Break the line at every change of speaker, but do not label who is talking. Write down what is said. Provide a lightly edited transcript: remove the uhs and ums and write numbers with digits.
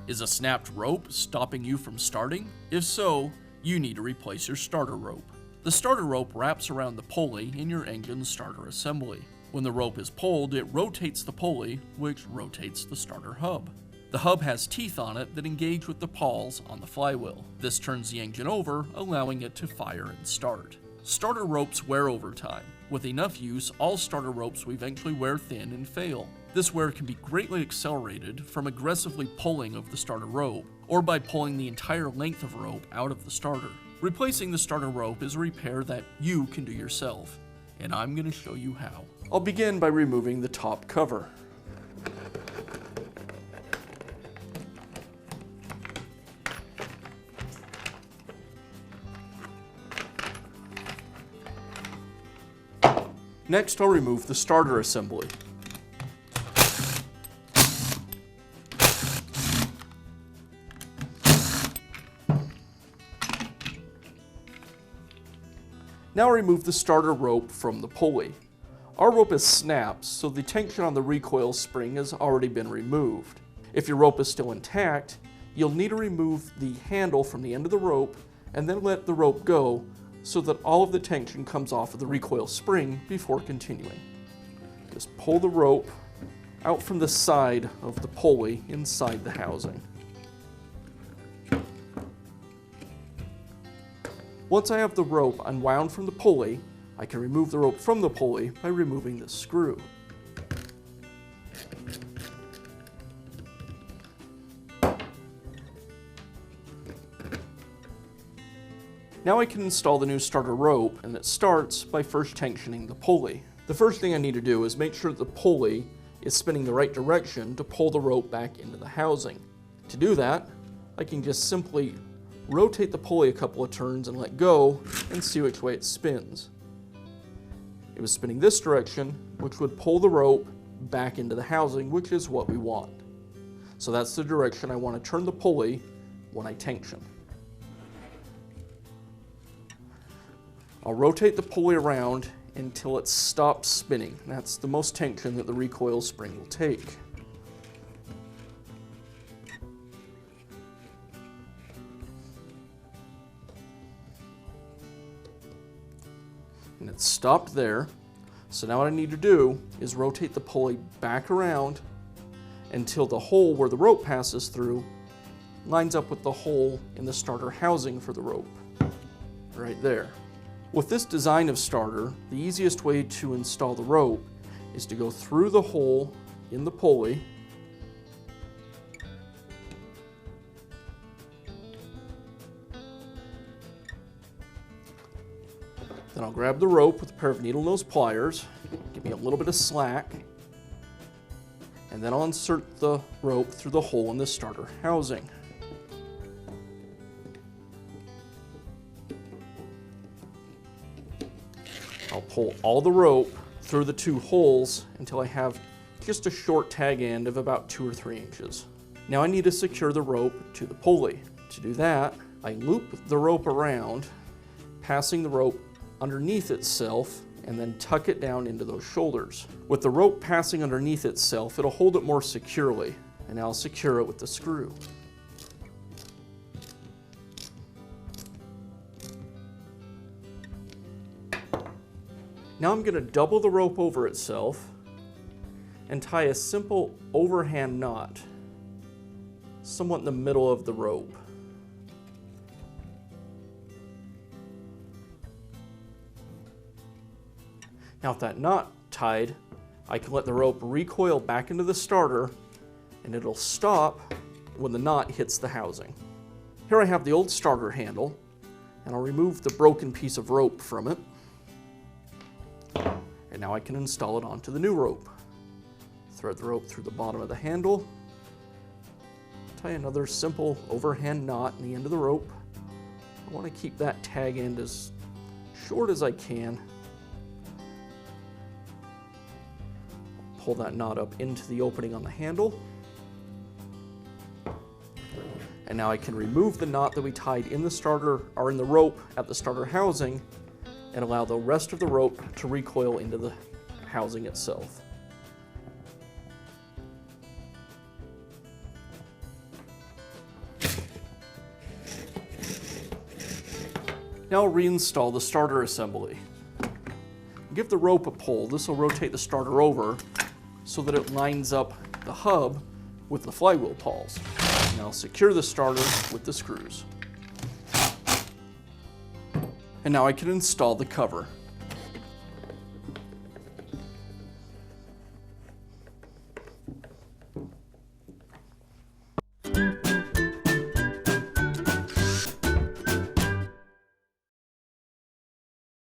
Is a snapped rope stopping you from starting? If so, you need to replace your starter rope. The starter rope wraps around the pulley in your engine starter assembly. When the rope is pulled, it rotates the pulley, which rotates the starter hub. The hub has teeth on it that engage with the pawls on the flywheel. This turns the engine over, allowing it to fire and start. Starter ropes wear over time. With enough use, all starter ropes will eventually wear thin and fail. This wear can be greatly accelerated from aggressively pulling of the starter rope, or by pulling the entire length of rope out of the starter. Replacing the starter rope is a repair that you can do yourself, and I'm going to show you how. I'll begin by removing the top cover. Next, I'll remove the starter assembly. Now remove the starter rope from the pulley. Our rope is snapped, so the tension on the recoil spring has already been removed. If your rope is still intact, you'll need to remove the handle from the end of the rope and then let the rope go so that all of the tension comes off of the recoil spring before continuing. Just pull the rope out from the side of the pulley inside the housing. Once I have the rope unwound from the pulley, I can remove the rope from the pulley by removing the screw. Now I can install the new starter rope, and it starts by first tensioning the pulley. The first thing I need to do is make sure that the pulley is spinning the right direction to pull the rope back into the housing. To do that, I can just simply rotate the pulley a couple of turns and let go and see which way it spins. It was spinning this direction, which would pull the rope back into the housing, which is what we want. So that's the direction I want to turn the pulley when I tension. I'll rotate the pulley around until it stops spinning. That's the most tension that the recoil spring will take. And it's stopped there. So now what I need to do is rotate the pulley back around until the hole where the rope passes through lines up with the hole in the starter housing for the rope. Right there. With this design of starter, the easiest way to install the rope is to go through the hole in the pulley, then I'll grab the rope with a pair of needle nose pliers, give me a little bit of slack, and then I'll insert the rope through the hole in the starter housing. I'll pull all the rope through the two holes until I have just a short tag end of about 2 or 3 inches. Now I need to secure the rope to the pulley. To do that, I loop the rope around, passing the rope underneath itself, and then tuck it down into those shoulders. With the rope passing underneath itself, it'll hold it more securely, and I'll secure it with the screw. Now I'm going to double the rope over itself and tie a simple overhand knot somewhat in the middle of the rope. Now with that knot tied, I can let the rope recoil back into the starter, and it'll stop when the knot hits the housing. Here I have the old starter handle, and I'll remove the broken piece of rope from it. And now I can install it onto the new rope. Thread the rope through the bottom of the handle, tie another simple overhand knot in the end of the rope. I want to keep that tag end as short as I can. Pull that knot up into the opening on the handle. And now I can remove the knot that we tied in the starter, or in the rope at the starter housing, and allow the rest of the rope to recoil into the housing itself. Now reinstall the starter assembly. Give the rope a pull. This will rotate the starter over so that it lines up the hub with the flywheel pawls. Now secure the starter with the screws. And now I can install the cover.